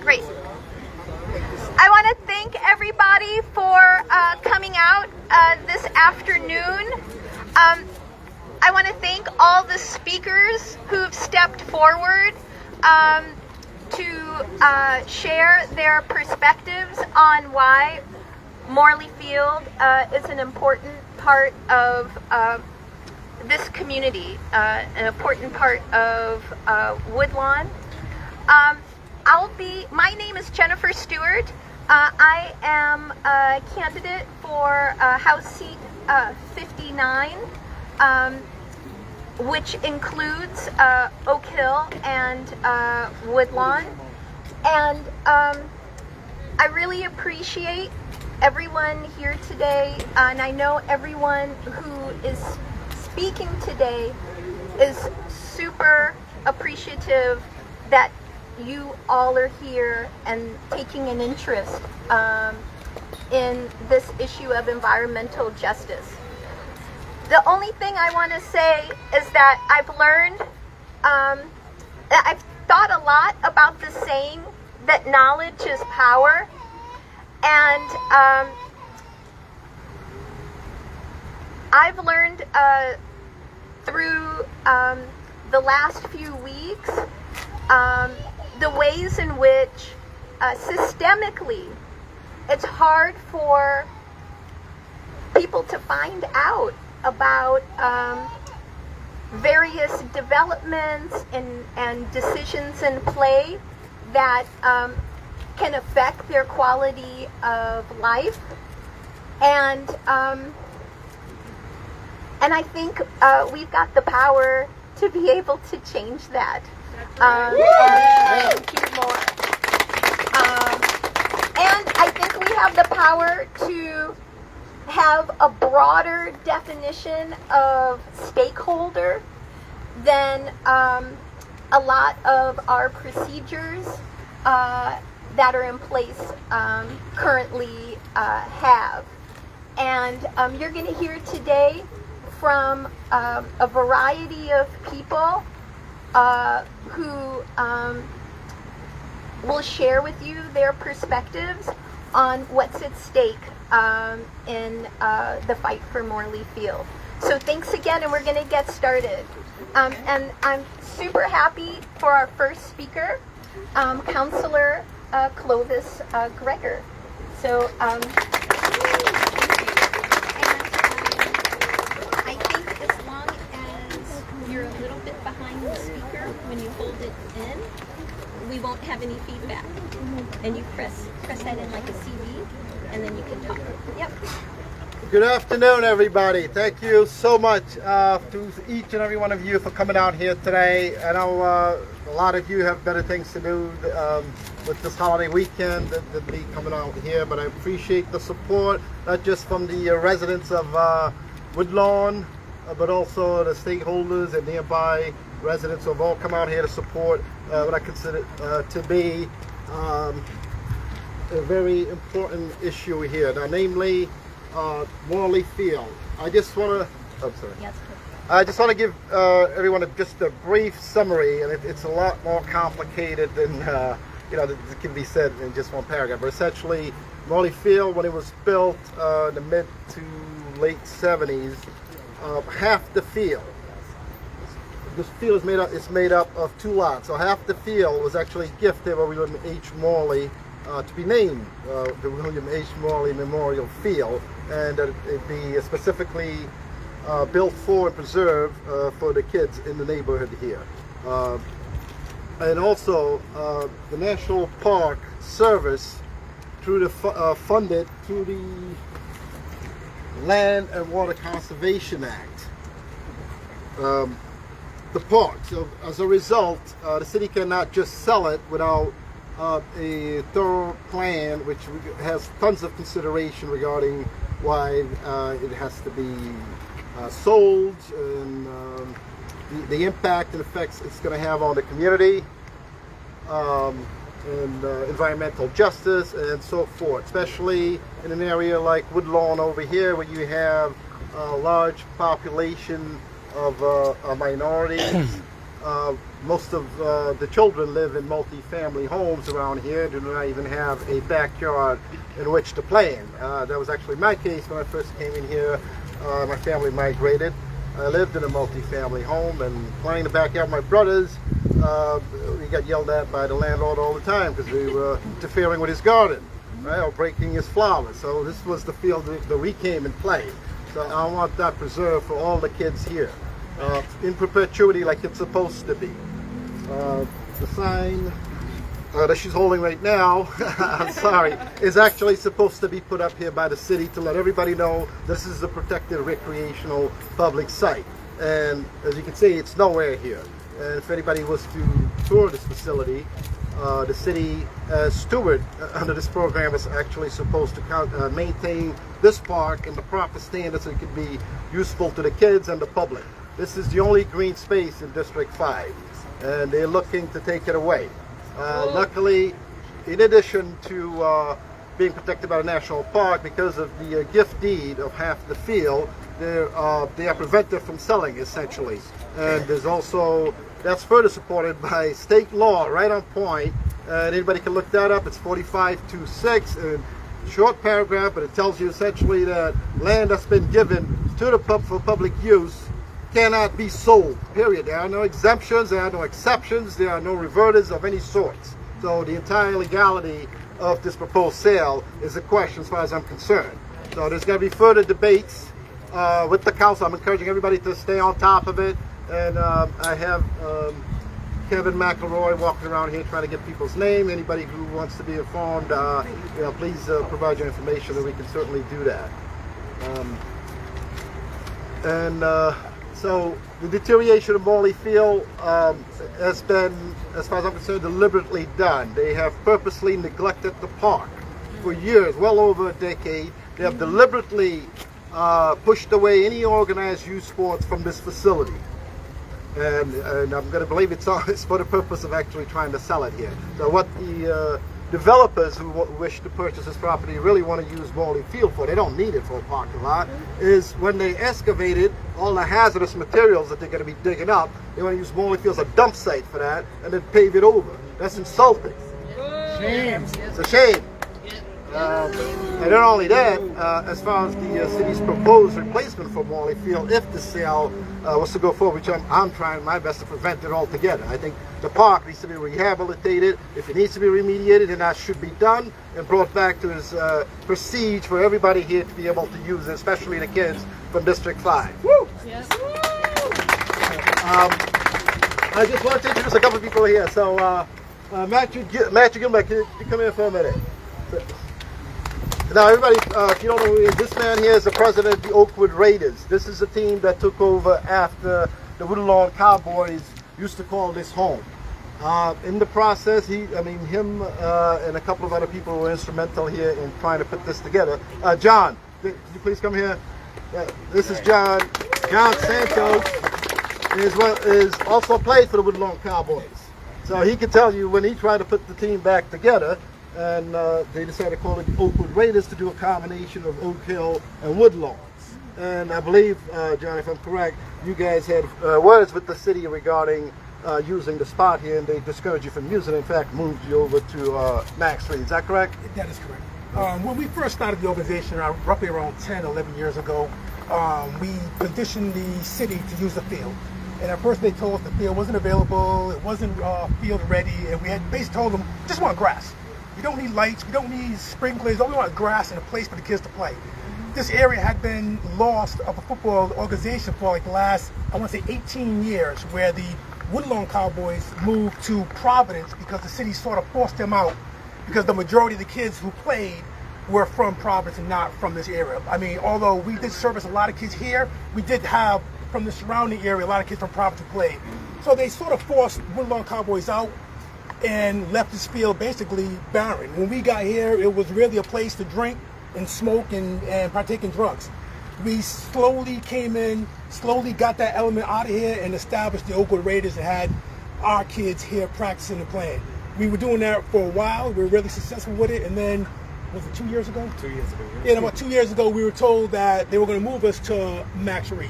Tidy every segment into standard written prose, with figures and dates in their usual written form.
Great. I want to thank everybody for coming out this afternoon. I want to thank all the speakers who've stepped forward to share their perspectives on why Morley Field is an important part of this community, an important part of Woodlawn. My name is Jennifer Stewart. I am a candidate for House Seat 59, which includes Oak Hill and Woodlawn. And I really appreciate everyone here today, and I know everyone who is speaking today is super appreciative that you all are here and taking an interest in this issue of environmental justice. The only thing I want to say is that I've learned, I've thought a lot about the saying that knowledge is power, and I've learned through the last few weeks the ways in which systemically it's hard for people to find out about various developments and decisions in play that can affect their quality of life. And I think we've got the power to be able to change that. And keep more. And I think we have the power to have a broader definition of stakeholder than a lot of our procedures that are in place currently have. And you're going to hear today from a variety of people who will share with you their perspectives on what's at stake in the fight for Morley Field. So thanks again, and we're going to get started. And I'm super happy for our first speaker, Councillor Clovis Gregor. So I think as long as you're a little bit behind the speaker when you hold it in, we won't have any feedback. And you press that in like a CD, and then you can talk. Yep. Good afternoon, everybody. Thank you so much to each and every one of you for coming out here today. I know a lot of you have better things to do with this holiday weekend than me coming out here, but I appreciate the support, not just from the residents of Woodlawn, but also the stakeholders and nearby residents who have all come out here to support what I consider to be a very important issue here. Now, namely, Morley Field. I just want to give everyone just a brief summary, and it's a lot more complicated than that can be said in just one paragraph. But essentially, Morley Field, when it was built in the mid to late 70s, half the field. This field is made up of two lots. So half the field was actually gifted by William H. Morley to be named the William H. Morley Memorial Field, and that it be specifically built for and preserved for the kids in the neighborhood here. And also the National Park Service, through the funded through the Land and Water Conservation Act, the park. So as a result, the city cannot just sell it without a thorough plan, which has tons of consideration regarding why it has to be sold, and the impact and effects it's going to have on the community, and environmental justice and so forth, especially in an area like Woodlawn over here, where you have a large population of minorities most of the children live in multi-family homes around here, do not even have a backyard in which to play in. That was actually my case when I first came in here. My family migrated. I lived in a multi-family home, and playing in the backyard with my brothers, we got yelled at by the landlord all the time because we were interfering with his garden, right, or breaking his flowers. So this was the field that we came and played. So I want that preserved for all the kids here, in perpetuity like it's supposed to be. The sign that she's holding right now, I'm sorry, is actually supposed to be put up here by the city to let everybody know this is a protected recreational public site. And as you can see, it's nowhere here. And if anybody was to tour this facility, the city, Stewart, under this program, is actually supposed to maintain this park in the proper standards so it can be useful to the kids and the public. This is the only green space in District 5, and they're looking to take it away. Luckily, in addition to being protected by the national park, because of the gift deed of half the field, they are prevented from selling, essentially. And there's also, that's further supported by state law, right on point. And anybody can look that up. It's 4526, and short paragraph, but it tells you essentially that land that's been given to the for public use cannot be sold, period. There are no exemptions, there are no exceptions, there are no reverters of any sorts. So the entire legality of this proposed sale is a question as far as I'm concerned. So there's going to be further debates with the council. I'm encouraging everybody to stay on top of it. And I have Kevin McElroy walking around here trying to get people's name. Anybody who wants to be informed, please provide your information, and we can certainly do that. So the deterioration of Morley Field has been, as far as I'm concerned, deliberately done. They have purposely neglected the park for years, well over a decade. They have deliberately pushed away any organized youth sports from this facility. And I'm going to believe it's for the purpose of actually trying to sell it here. So what the developers who wish to purchase this property really want to use Morley Field for, they don't need it for a parking lot, is when they excavated all the hazardous materials that they're going to be digging up, they want to use Morley Field as a dump site for that and then pave it over. That's insulting. Shame. It's a shame. And not only that, as far as the city's proposed replacement for Morley Field, if the sale was to go forward, which I'm trying my best to prevent it altogether. I think the park needs to be rehabilitated. If it needs to be remediated, then that should be done and brought back to its prestige for everybody here to be able to use it, especially the kids from District 5. Woo! Yes. I just want to introduce a couple of people here. So, Matthew Gilbert, can you come here for a minute? Now, everybody, if you don't know who he is, this man here is the president of the Oakwood Raiders. This is a team that took over after the Woodlawn Cowboys used to call this home. In the process, him and a couple of other people were instrumental here in trying to put this together. John, could you please come here? This is John. John Santos is also played for the Woodlawn Cowboys. So he can tell you when he tried to put the team back together, and they decided to call it the Oakwood Raiders to do a combination of Oak Hill and Woodlawns. And I believe, John, if I'm correct, you guys had words with the city regarding using the spot here, and they discouraged you from using it. In fact, moved you over to Max Street. Is that correct? That is correct. When we first started the organization, roughly around 10, 11 years ago, we petitioned the city to use the field. And at first they told us the field wasn't available, it wasn't field ready, and we had basically told them, just want grass. We don't need lights, we don't need sprinklers, all we want is grass and a place for the kids to play. This area had been lost of a football organization for like the last, I want to say 18 years, where the Woodlawn Cowboys moved to Providence because the city sort of forced them out because the majority of the kids who played were from Providence and not from this area. I mean, although we did service a lot of kids here, we did have from the surrounding area a lot of kids from Providence who played. So they sort of forced Woodlawn Cowboys out and left this field basically barren. When we got here, it was really a place to drink and smoke and partake in drugs. We slowly came in, slowly got that element out of here and established the Oakwood Raiders and had our kids here practicing and playing. We were doing that for a while. We were really successful with it, and then, was it 2 years ago? 2 years ago. Yeah, about 2 years ago, we were told that they were going to move us to Max Reed.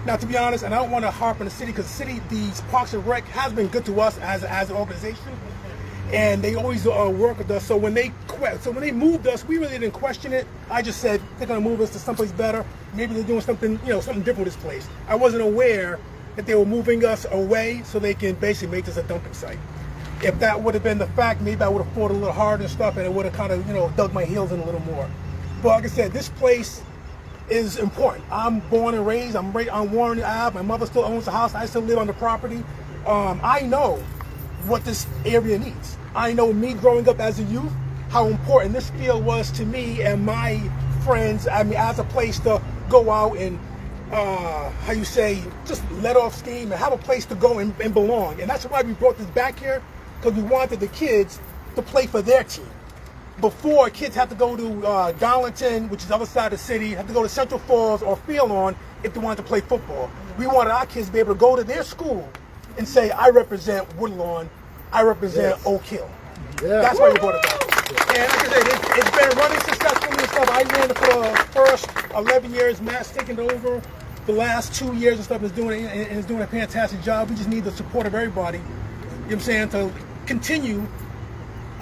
Now, to be honest, and I don't want to harp on the city, because the city, these Parks and Rec has been good to us as an organization, and they always work with us. So when they moved us, we really didn't question it. I just said they're going to move us to someplace better. Maybe they're doing something, something different with this place. I wasn't aware that they were moving us away so they can basically make this a dumping site. If that would have been the fact, maybe I would have fought a little harder and stuff, and it would have kind of, dug my heels in a little more. But like I said, this place is important. I'm born and raised. I'm right on Warren Ave. My mother still owns the house. I still live on the property. I know what this area needs. I know me growing up as a youth, how important this field was to me and my friends. I mean, as a place to go out and, just let off steam and have a place to go and belong. And that's why we brought this back here, because we wanted the kids to play for their team. Before, kids had to go to Darlington, which is the other side of the city, had to go to Central Falls or Fairlawn if they wanted to play football. We wanted our kids to be able to go to their school and say, I represent Woodlawn, I represent Oak Hill. Yeah. That's why we brought it back. And like I said, it's been running successfully and stuff. I ran it for the first 11 years. Matt's taken over the last 2 years and stuff, and is doing a fantastic job. We just need the support of everybody, you know what I'm saying, to continue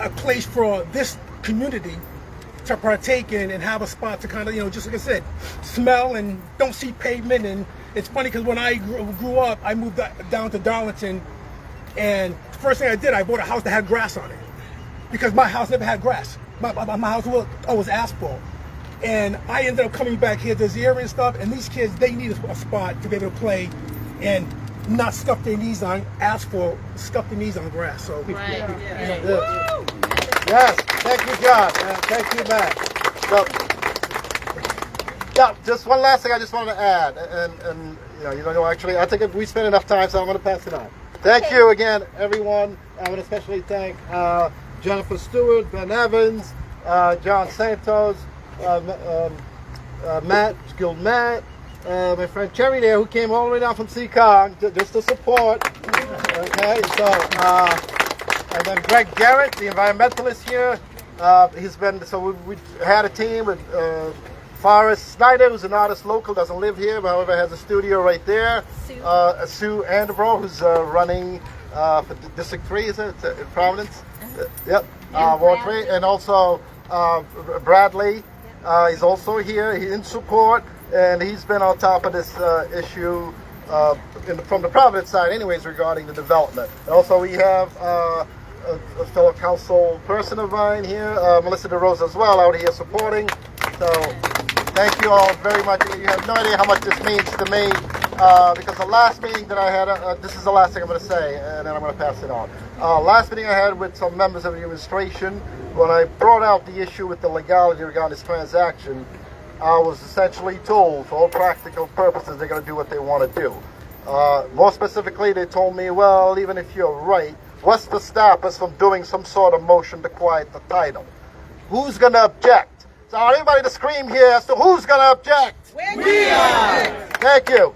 a place for this community to partake in and have a spot to kind of, just like I said, smell and don't see pavement. And it's funny because when I grew up, I moved down to Darlington, and the first thing I did, I bought a house that had grass on it, because my house never had grass. My house was asphalt. And I ended up coming back here to this area and stuff, and these kids, they need a spot to be able to play and not scuff their knees on asphalt, scuff their knees on grass. So, right. Yes, thank you, John. Thank you, Matt. So, yeah, just one last thing I just wanted to add, and actually, I think we spent enough time, so I'm going to pass it on. Thank you again, everyone. I want to especially thank Jennifer Stewart, Ben Evans, John Santos, Matt, skilled Matt, my friend Cherry there, who came all the way down from Seacon just to support. Okay, so and then Greg Garrett, the environmentalist here. He's been we had a team with Forrest Snyder, who's an artist local, doesn't live here, but however has a studio right there. Sue Andebro, who's running for District 3, is it in Providence? Yep. Ward 3, and also Bradley. He's also here. He's in support, and he's been on top of this issue from the Providence side, anyways, regarding the development. And also, we have a fellow council person of mine here, Melissa Derosa, as well, out here supporting. So, thank you all very much. You have no idea how much this means to me, because the last meeting that I had, this is the last thing I'm going to say, and then I'm going to pass it on. Last meeting I had with some members of the administration, when I brought out the issue with the legality regarding this transaction, I was essentially told, for all practical purposes, they're going to do what they want to do. More specifically, they told me, well, even if you're right, what's to stop us from doing some sort of motion to quiet the title? Who's going to object? So I want everybody to scream here as to who's going to object. We are! Thank you.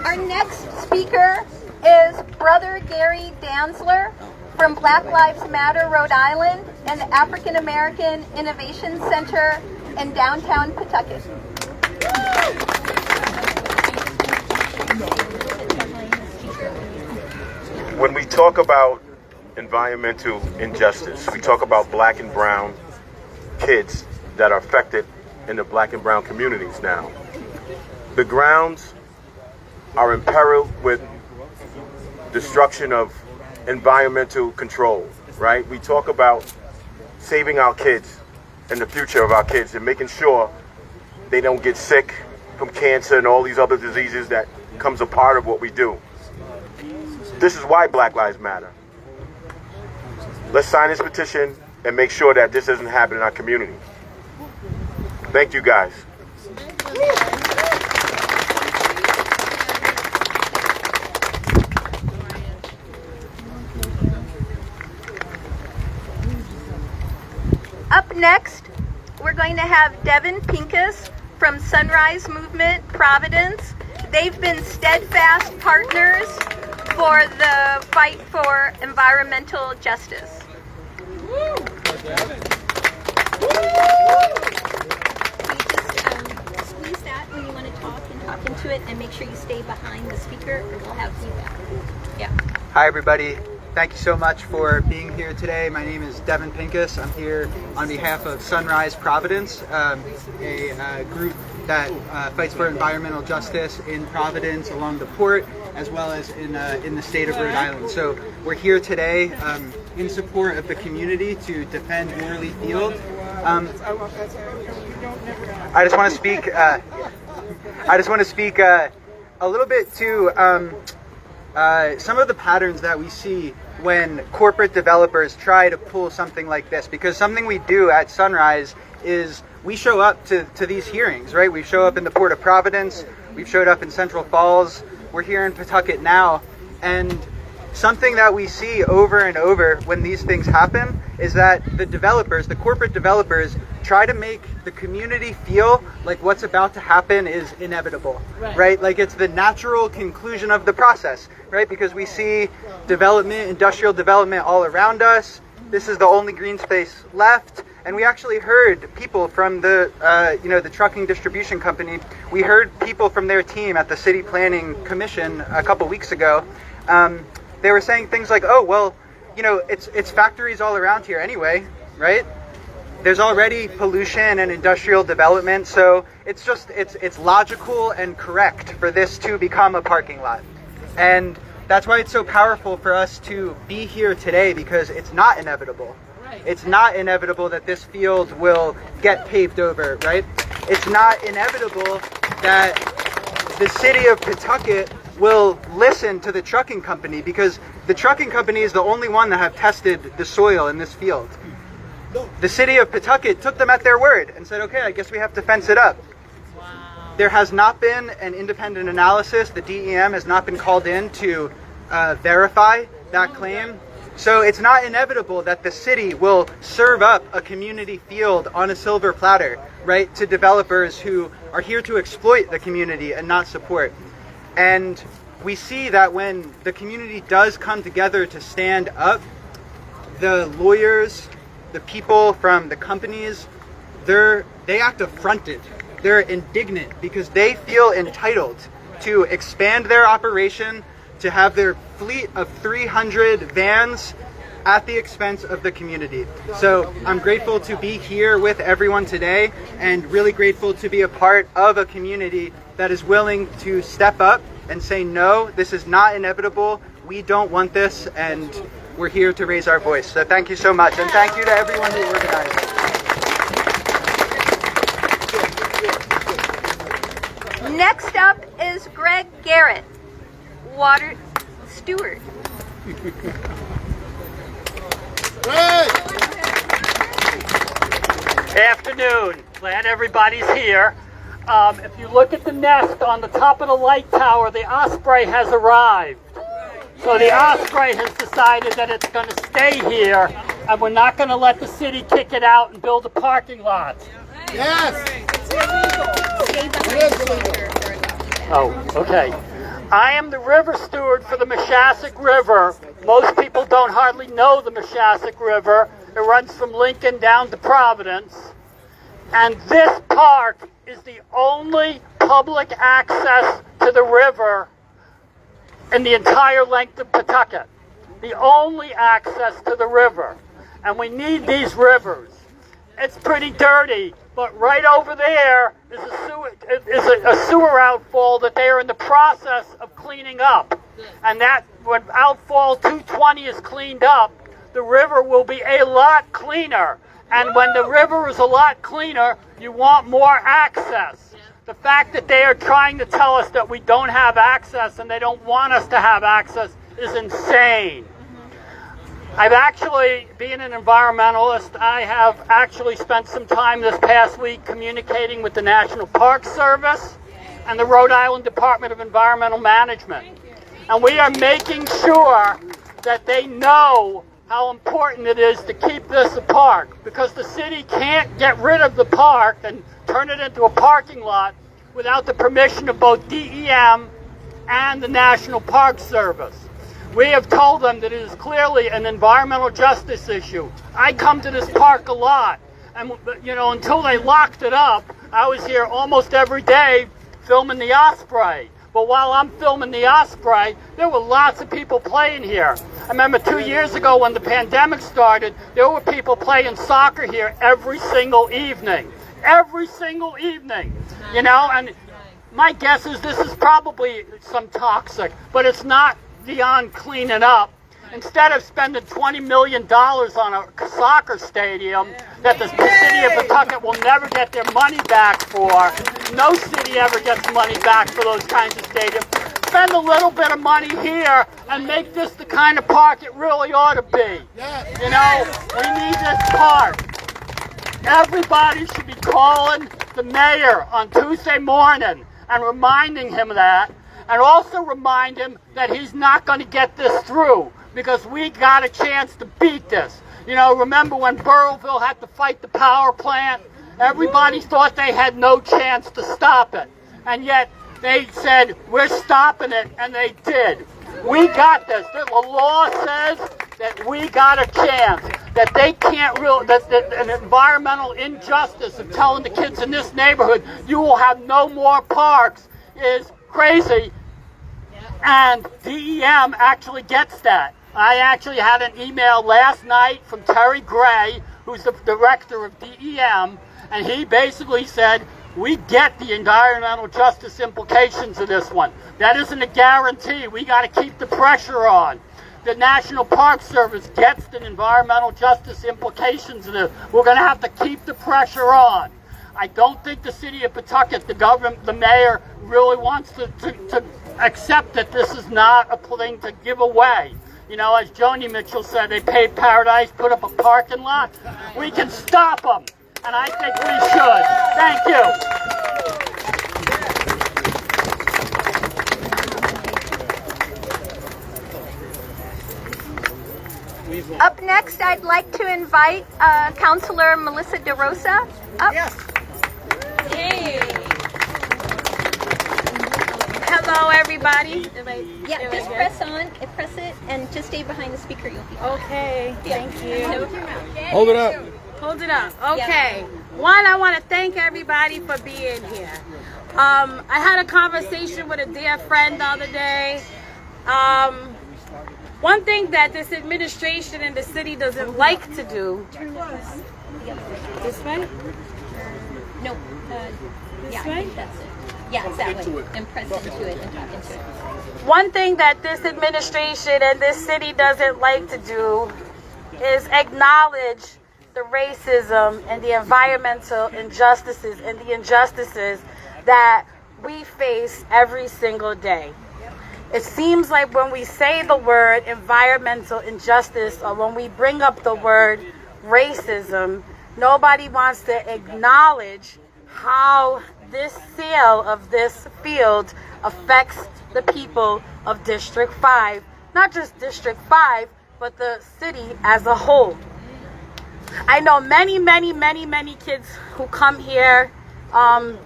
Our next speaker is Brother Gary Danzler from Black Lives Matter, Rhode Island, and the African American Innovation Center in downtown Pawtucket. When we talk about environmental injustice, we talk about black and brown kids that are affected in the black and brown communities now. The grounds are imperiled with destruction of environmental control, right? We talk about saving our kids and the future of our kids and making sure they don't get sick from cancer and all these other diseases that comes a part of what we do. This is why Black Lives Matter. Let's sign this petition and make sure that this doesn't happen in our community. Thank you, guys. Up next, we're going to have Devin Pincus from Sunrise Movement, Providence. They've been steadfast partners for the fight for environmental justice. You just squeeze that when you want to talk and talk into it, and make sure you stay behind the speaker, or we'll have feedback. Yeah. Hi, everybody. Thank you so much for being here today. My name is Devin Pincus. I'm here on behalf of Sunrise Providence, a group that fights for environmental justice in Providence along the port, as well as in the state of Rhode Island. So we're here today in support of the community to defend Morley Field. I just want to speak. A little bit to some of the patterns that we see when corporate developers try to pull something like this, because something we do at Sunrise is we show up to these hearings, right? We show up in the Port of Providence, we've showed up in Central Falls, we're here in Pawtucket now, and something that we see over and over when these things happen is that the developers, the corporate developers, try to make the community feel like what's about to happen is inevitable, right? Like it's the natural conclusion of the process, right? Because we see development, industrial development all around us. This is the only green space left. And we actually heard people from the, the trucking distribution company. We heard people from their team at the City Planning Commission a couple weeks ago. They were saying things like, oh, well, it's factories all around here anyway, right? There's already pollution and industrial development, so it's logical and correct for this to become a parking lot. And that's why it's so powerful for us to be here today, because it's not inevitable. It's not inevitable that this field will get paved over, right? It's not inevitable that the city of Pawtucket will listen to the trucking company, because the trucking company is the only one that have tested the soil in this field. The city of Pawtucket took them at their word and said, okay, I guess we have to fence it up. Wow. There has not been an independent analysis. The DEM has not been called in to verify that claim. So it's not inevitable that the city will serve up a community field on a silver platter, right, to developers who are here to exploit the community and not support. And we see that when the community does come together to stand up, the lawyers, the people from the companies, they act affronted. They're indignant because they feel entitled to expand their operation, to have their fleet of 300 vans at the expense of the community. So I'm grateful to be here with everyone today, and really grateful to be a part of a community that is willing to step up and say, no, this is not inevitable. We don't want this, and we're here to raise our voice. So thank you so much, and thank you to everyone who organized. Next up is Garrett, Stewart. Afternoon. Glad everybody's here. If you look at the nest on the top of the light tower, the osprey has arrived. So the osprey has decided that it's going to stay here, and we're not going to let the city kick it out and build a parking lot. Yes! Oh, okay. I am the river steward for the Mashasik River. Most people don't hardly know the Mashasik River. It runs from Lincoln down to Providence. And this park is the only public access to the river in the entire length of Pawtucket. The only access to the river. And we need these rivers. It's pretty dirty, but right over there is a sewer outfall that they are in the process of cleaning up. And that, when outfall 220 is cleaned up, the river will be a lot cleaner. And when the river is a lot cleaner, you want more access. The fact that they are trying to tell us that we don't have access and they don't want us to have access is insane. I've actually, being an environmentalist, I have actually spent some time this past week communicating with the National Park Service and the Rhode Island Department of Environmental Management. And we are making sure that they know how important it is to keep this a park, because the city can't get rid of the park and turn it into a parking lot without the permission of both DEM and the National Park Service. We have told them that it is clearly an environmental justice issue. I come to this park a lot, and until they locked it up, I was here almost every day filming the Osprey. But while I'm filming the Osprey, there were lots of people playing here. I remember 2 years ago when the pandemic started, there were people playing soccer here every single evening. Every single evening, and my guess is this is probably some toxic, but it's not beyond cleaning up. Instead of spending $20 million on a soccer stadium that the city of Pawtucket will never get their money back for, no city ever gets money back for those kinds of stadiums. Spend a little bit of money here and make this the kind of park it really ought to be. We need this park. Everybody should be calling the mayor on Tuesday morning and reminding him of that, and also remind him that he's not going to get this through, because we got a chance to beat this. Remember when Burrillville had to fight the power plant? Everybody thought they had no chance to stop it, and yet they said, we're stopping it, and they did. We got this. The law says that we got a chance, that they can't that an environmental injustice of telling the kids in this neighborhood, you will have no more parks, is crazy. And DEM actually gets that. I actually had an email last night from Terry Gray, who's the director of DEM, and he basically said, we get the environmental justice implications of this one. That isn't a guarantee. We got to keep the pressure on. The National Park Service gets the environmental justice implications of this. We're going to have to keep the pressure on. I don't think the city of Pawtucket, the government, the mayor, really wants to accept that this is not a thing to give away. As Joni Mitchell said, they paid Paradise, put up a parking lot. We can stop them, and I think we should. Thank you. Up next, I'd like to invite Councilor Melissa Derosa up. Yes. Hey. Hello, everybody. Yeah, just press it, and just stay behind the speaker. You'll be Okay, thank you. Hold it up. Hold it up. Okay. One, I want to thank everybody for being here. I had a conversation with a dear friend the other day. One thing that this administration and the city doesn't like to do. This way? No. Yeah, I think that's it. Yeah, it's that way. And press into it and talk into it. One thing that this administration and this city doesn't like to do is acknowledge the racism and the environmental injustices and the injustices that we face every single day. It seems like when we say the word environmental injustice or when we bring up the word racism, nobody wants to acknowledge how this sale of this field affects the people of District 5. Not just District 5, but the city as a whole. I know many, many, many, many kids who come here, to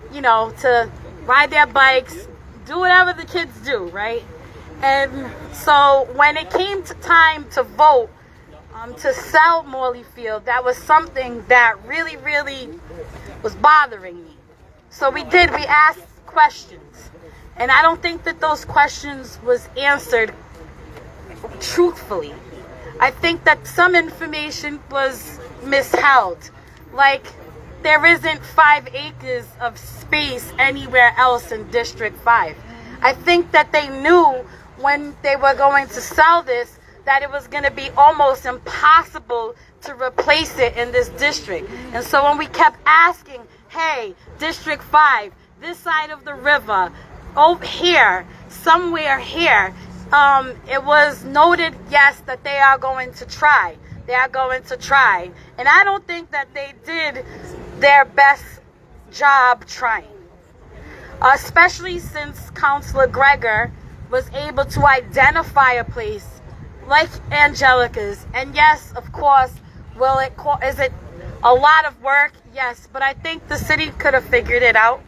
ride their bikes, do whatever the kids do, right? And so when it came to time to vote to sell Morley Field, that was something that really, really was bothering me. So we asked questions. And I don't think that those questions was answered truthfully. I think that some information was misheld. Like, there isn't 5 acres of space anywhere else in District 5. I think that they knew when they were going to sell this that it was going to be almost impossible to replace it in this district. And so when we kept asking, hey, District 5, this side of the river, over here, somewhere here, it was noted, yes, that they are going to try. They are going to try. And I don't think that they did their best job trying. Especially since Councilor Gregor was able to identify a place like Angelica's. And yes, of course, is it a lot of work? Yes, but I think the city could have figured it out.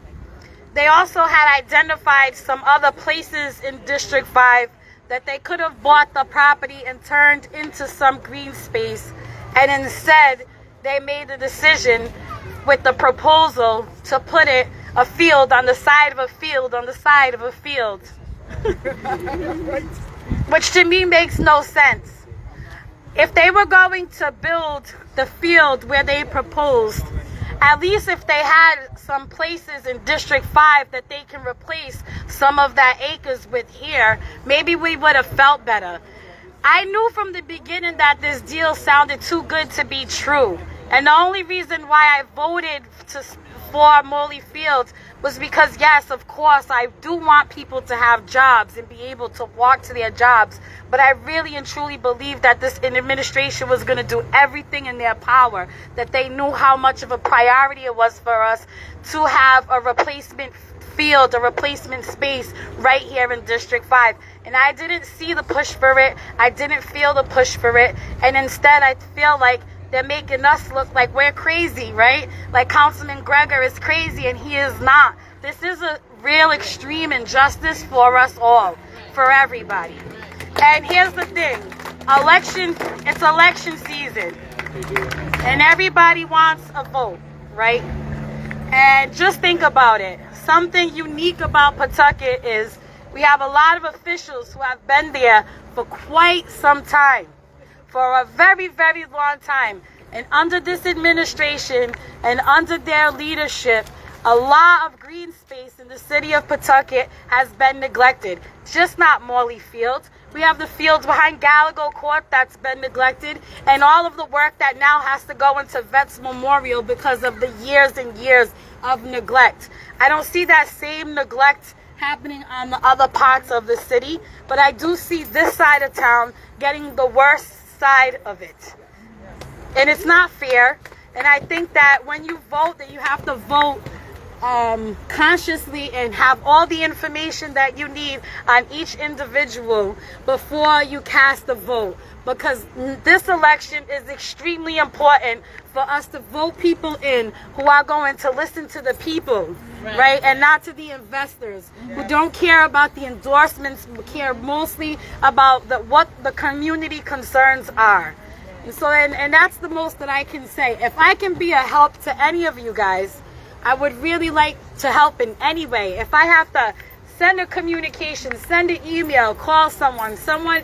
They also had identified some other places in District 5 that they could have bought the property and turned into some green space, and instead they made the decision with the proposal to put a field on the side of a field on the side of a field. Which to me makes no sense. If they were going to build the field where they proposed, at least if they had some places in District 5 that they can replace some of that acres with here, maybe we would have felt better. I knew from the beginning that this deal sounded too good to be true. And the only reason why I voted for Morley Fields was because, yes, of course, I do want people to have jobs and be able to walk to their jobs. But I really and truly believe that this administration was going to do everything in their power, that they knew how much of a priority it was for us to have a replacement field, a replacement space right here in District 5. And I didn't see the push for it. I didn't feel the push for it. And instead, I feel like they're making us look like we're crazy, right? Like Councilman Gregor is crazy and he is not. This is a real extreme injustice for us all, for everybody. And here's the thing. It's election season. And everybody wants a vote, right? And just think about it. Something unique about Pawtucket is we have a lot of officials who have been there for quite some time. For a very, very long time. And under this administration and under their leadership, a lot of green space in the city of Pawtucket has been neglected. Just not Morley Fields. We have the fields behind Gallagher Court that's been neglected, and all of the work that now has to go into Vets Memorial because of the years and years of neglect. I don't see that same neglect happening on the other parts of the city, but I do see this side of town getting the worst side of it. And it's not fair. And I think that when you vote, that you have to vote consciously and have all the information that you need on each individual before you cast a vote. Because this election is extremely important for us to vote people in who are going to listen to the people, right? And not to the investors who don't care about the endorsements, but care mostly about what the community concerns are. And so, and that's the most that I can say. If I can be a help to any of you guys, I would really like to help in any way. If I have to send a communication, send an email, call someone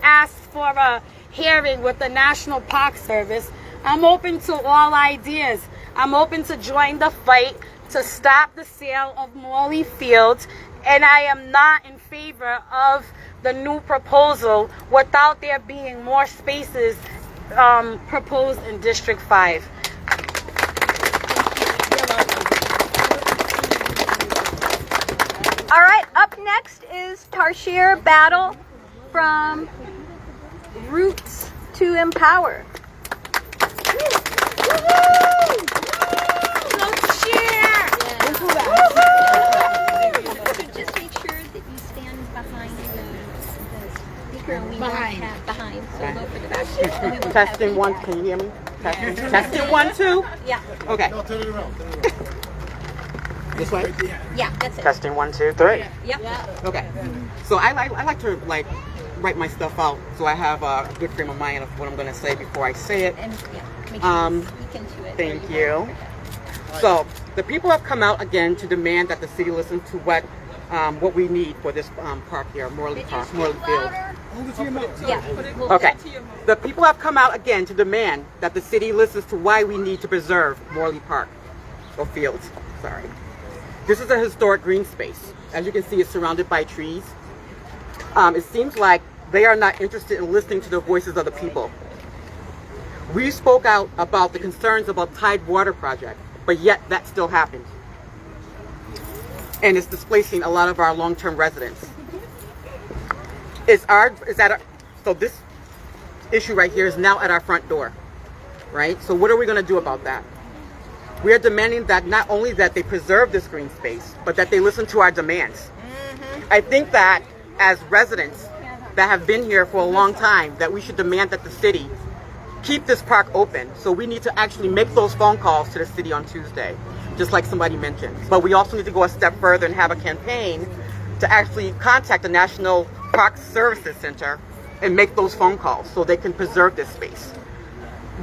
asks for a hearing with the National Park Service, I'm open to all ideas. I'm open to join the fight to stop the sale of Morley Fields, and I am not in favor of the new proposal without there being more spaces proposed in District 5. All right, up next is Tarshir Battle from Roots to Empower. Just make sure that you stand behind the speaker and we don't have behind. So go for the back. Testing one, can you hear me? Testing 1, 2? Yeah. Okay. This way? Yeah, that's it. Testing 1, 2, 3. Yep. Okay. So I like to write my stuff out so I have a good frame of mind of what I'm going to say before I say it. And make sure you speak into it. Thank you. So the people have come out again to demand that the city listen to what we need for this park here, Morley Park, Morley Field. Yeah. Okay. The people have come out again to demand that the city listens to why we need to preserve Morley Park, or Fields, sorry. This is a historic green space. As you can see, it's surrounded by trees. It seems like they are not interested in listening to the voices of the people. We spoke out about the concerns about Tidewater project, but yet that still happened. And it's displacing a lot of our long-term residents. So this issue right here is now at our front door, right? So what are we going to do about that? We are demanding that not only that they preserve this green space, but that they listen to our demands. I think that as residents that have been here for a long time, that we should demand that the city keep this park open. So we need to actually make those phone calls to the city on Tuesday, just like somebody mentioned. But we also need to go a step further and have a campaign to actually contact the National Park Services Center and make those phone calls so they can preserve this space.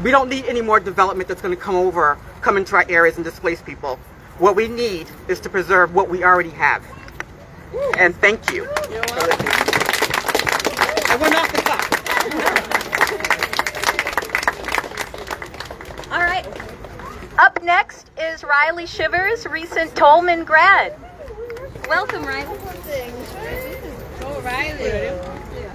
We don't need any more development that's going to come into our areas and displace people. What we need is to preserve what we already have. And thank you. I went off the top. All right. Up next is Riley Shivers, recent Tolman grad. Welcome, Riley. Oh, Riley.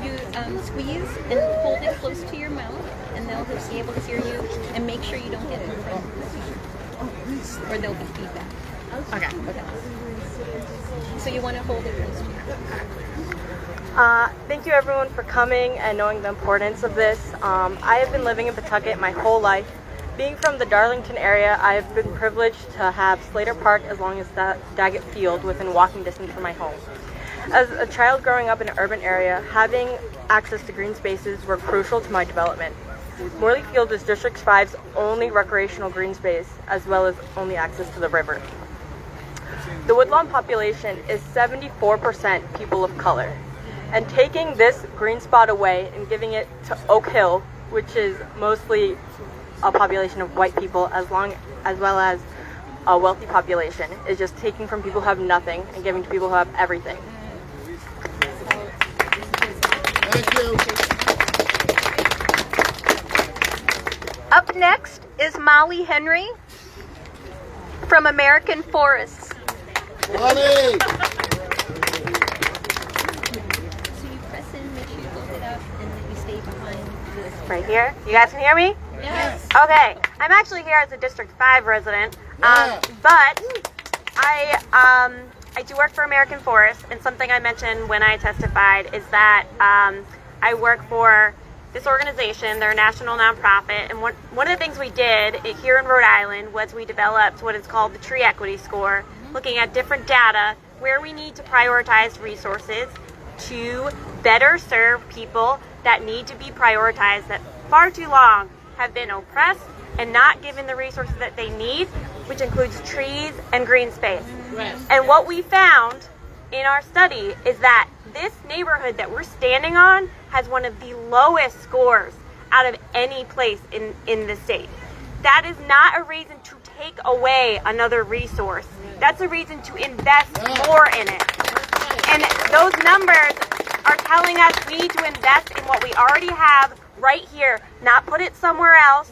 You squeeze and hold it close to your mouth, and they'll just be able to hear you. And make sure you don't get in front of them, or there'll be feedback. Okay. So you want to hold it close to your mouth. Thank you everyone for coming and knowing the importance of this. I have been living in Pawtucket my whole life. Being from the Darlington area, I have been privileged to have Slater Park as long as Daggett Field within walking distance from my home. As a child growing up in an urban area, having access to green spaces were crucial to my development. Morley Field is District 5's only recreational green space, as well as only access to the river. The woodlawn population is 74% people of color. And taking this green spot away and giving it to Oak Hill, which is mostly a population of white people as well as a wealthy population, is just taking from people who have nothing and giving to people who have everything. Thank you. Up next is Molly Henry from American Forests. Molly! So you press in, make sure you hold it up, and then you stay behind this. Right here? You guys can hear me? Yes. Okay. I'm actually here as a District 5 resident, but I do work for American Forest, and something I mentioned when I testified is that I work for this organization. They're a national nonprofit, and one of the things we did here in Rhode Island was we developed what is called the Tree Equity Score, looking at different data where we need to prioritize resources to better serve people that need to be prioritized, that far too long have been oppressed and not given the resources that they need, which includes trees and green space. And what we found in our study is that this neighborhood that we're standing on has one of the lowest scores out of any place in the state. That is not a reason to take away another resource. That's a reason to invest more in it. And those numbers are telling us we need to invest in what we already have right here, not put it somewhere else.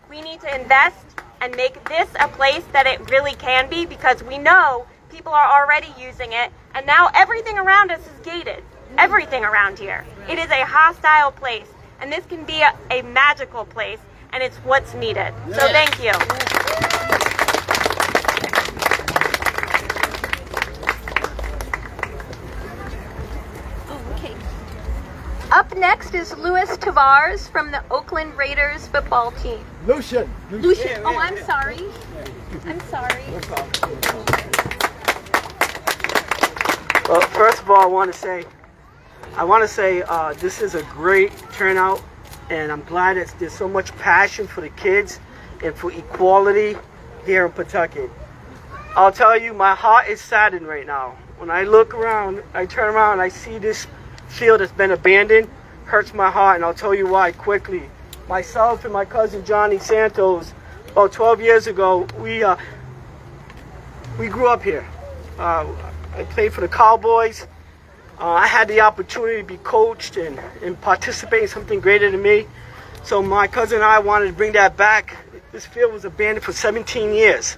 We need to invest and make this a place that it really can be, because we know people are already using it, and now everything around us is gated. Everything around here. It is a hostile place, and this can be a magical place, and it's what's needed. So thank you. Up next is Louis Tavares from the Oakland Raiders football team. Lucian. Oh, I'm sorry. I'm sorry. Well, first of all, I want to say this is a great turnout, and I'm glad that there's so much passion for the kids and for equality here in Pawtucket. I'll tell you, my heart is saddened right now. When I look around, I turn around and I see this field that's been abandoned, hurts my heart, and I'll tell you why quickly. Myself and my cousin Johnny Santos, about 12 years ago, we grew up here. I played for the Cowboys. I had the opportunity to be coached and participate in something greater than me. So my cousin and I wanted to bring that back. This field was abandoned for 17 years.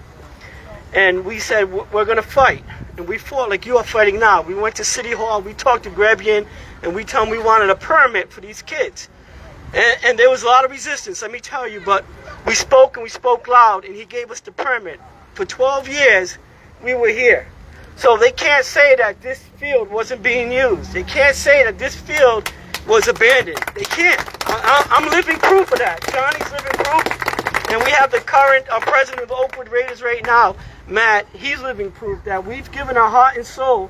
And we said, we're going to fight. And we fought like you are fighting now. We went to City Hall, we talked to Grebian, and we told him we wanted a permit for these kids. And there was a lot of resistance, let me tell you, but we spoke and we spoke loud, and he gave us the permit. For 12 years, we were here. So they can't say that this field wasn't being used. They can't say that this field was abandoned. They can't. I'm living proof of that. Johnny's living proof. And we have the current president of the Oakwood Raiders right now, Matt. He's living proof that we've given our heart and soul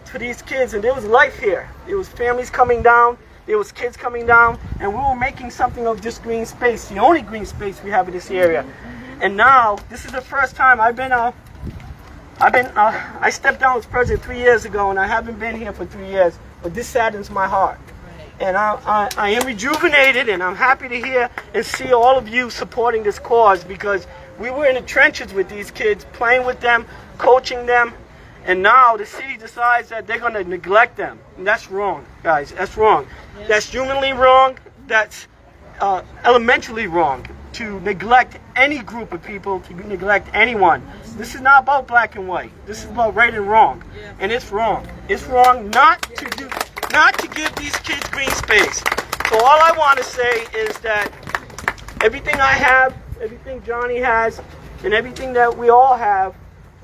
to these kids, and there was life here. There was families coming down. There was kids coming down, and we were making something of this green space, the only green space we have in this area. And now, this is the first time I stepped down as president 3 years ago, and I haven't been here for 3 years. but this saddens my heart. And I am rejuvenated, and I'm happy to hear and see all of you supporting this cause, because we were in the trenches with these kids, playing with them, coaching them, and now the city decides that they're going to neglect them. And that's wrong, guys. That's wrong. That's humanly wrong. That's elementally wrong to neglect any group of people, to neglect anyone. This is not about black and white. This is about right and wrong. And it's wrong. It's wrong not to give these kids green space. So all I want to say is that everything I have, everything Johnny has, and everything that we all have,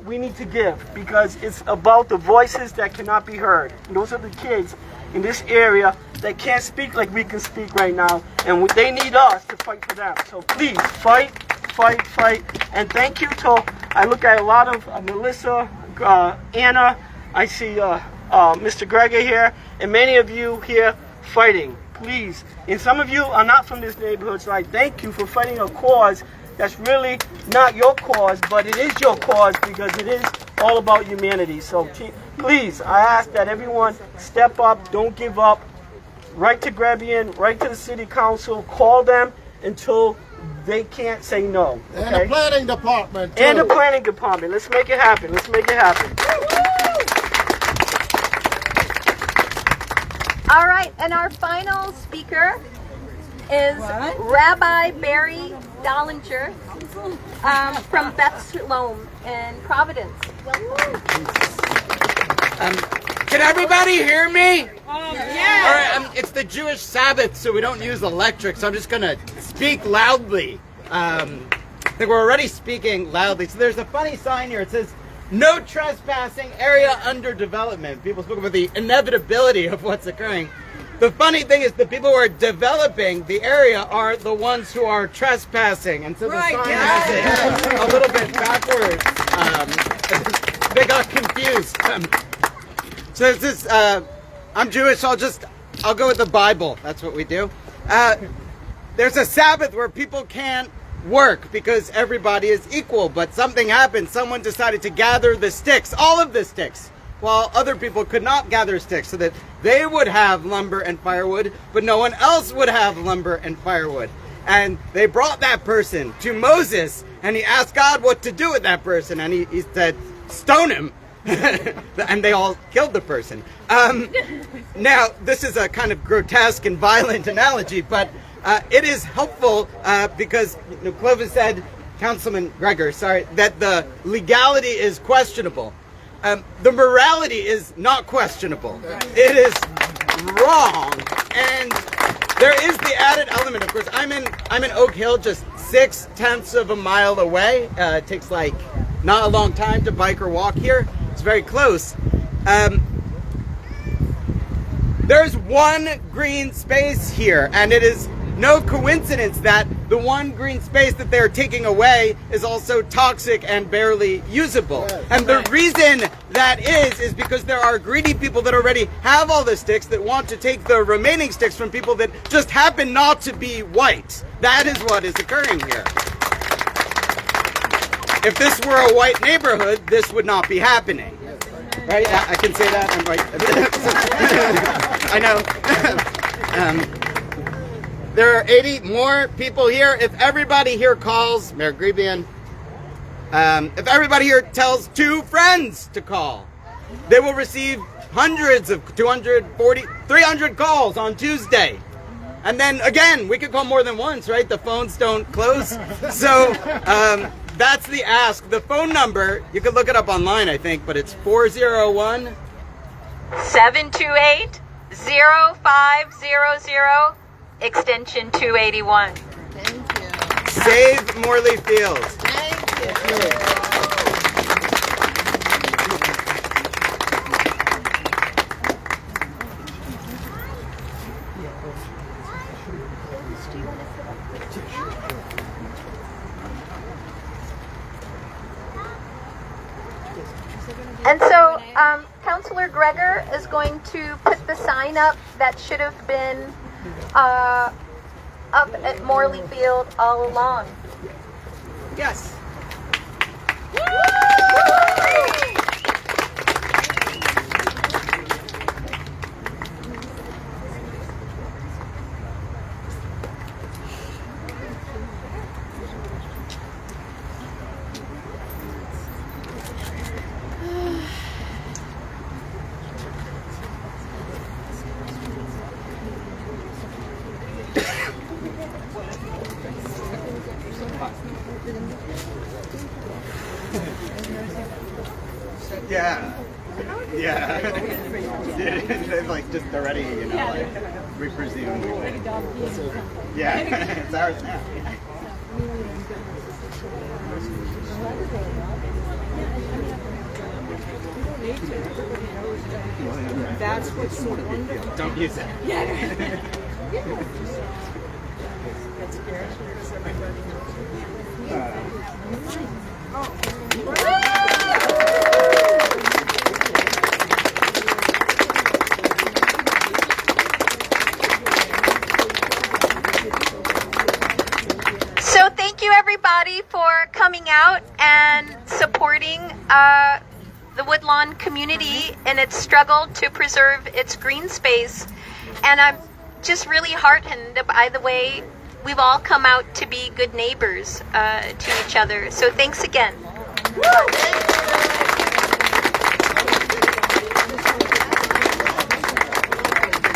we need to give, because it's about the voices that cannot be heard. And those are the kids in this area that can't speak like we can speak right now, and they need us to fight for them. So please, fight, fight, fight. And thank you to, I look at a lot of Melissa, Anna, I see Mr. Gregor here, and many of you here fighting. Please, and some of you are not from this neighborhood, so I thank you for fighting a cause that's really not your cause, but it is your cause, because it is all about humanity. So please, I ask that everyone step up, don't give up. Write to Grebian, write to the city council, call them until they can't say no. Okay? And the planning department, too. And the planning department. Let's make it happen. Let's make it happen. All right, and our final speaker is Rabbi Barry Dollinger from Beth Shalom in Providence. Can everybody hear me? Yeah. All right, it's the Jewish Sabbath, so we don't use electric, so I'm just going to speak loudly. I think we're already speaking loudly. So there's a funny sign here. It says, "No trespassing, area under development." People spoke about the inevitability of what's occurring. The funny thing is the people who are developing the area are the ones who are trespassing. And so the sign has it a little bit backwards. They got confused. So there's this, I'm Jewish, so I'll go with the Bible. That's what we do. There's a Sabbath where people can't work because everybody is equal, but something happened. Someone decided to gather the sticks, all of the sticks, while other people could not gather sticks, so that they would have lumber and firewood, but no one else would have lumber and firewood. And they brought that person to Moses, and he asked God what to do with that person, and he said, stone him. And they all killed the person. Now, this is a kind of grotesque and violent analogy, but it is helpful because Clovis said, Councilman Gregor, sorry, that the legality is questionable. The morality is not questionable. It is wrong. And there is the added element, of course. I'm in Oak Hill, just 0.6 of a mile away. It takes like not a long time to bike or walk here. It's very close. There's one green space here, and it is no coincidence that the one green space that they're taking away is also toxic and barely usable. And the reason that is because there are greedy people that already have all the sticks that want to take the remaining sticks from people that just happen not to be white. That is what is occurring here. If this were a white neighborhood, this would not be happening. Right? I can say that. I'm right. I know. There are 80 more people here. If everybody here calls, Mayor Grebian, if everybody here tells 2 friends to call, they will receive hundreds of 240, 300 calls on Tuesday. And then again, we could call more than once, right? The phones don't close. So that's the ask. The phone number, you can look it up online, I think, but it's 401-728-0500, extension 281. Thank you. Save Morley Fields. Thank you. And so, Councilor Gregor is going to put the sign up that should have been up at Morley Field all along. Yes. Yeah. Yeah. They're like just already, you know, like we presume. Yeah, it's ours now. That's what's so wonderful. Don't use it. So thank you everybody for coming out and supporting the Woodlawn community in its struggle to preserve its green space. And I'm just really heartened by the way we've all come out to be good neighbors to each other. So thanks again.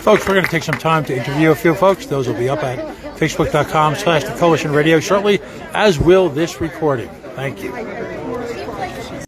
Folks, we're going to take some time to interview a few folks. Those will be up at facebook.com/The Coalition Radio shortly, as will this recording. Thank you.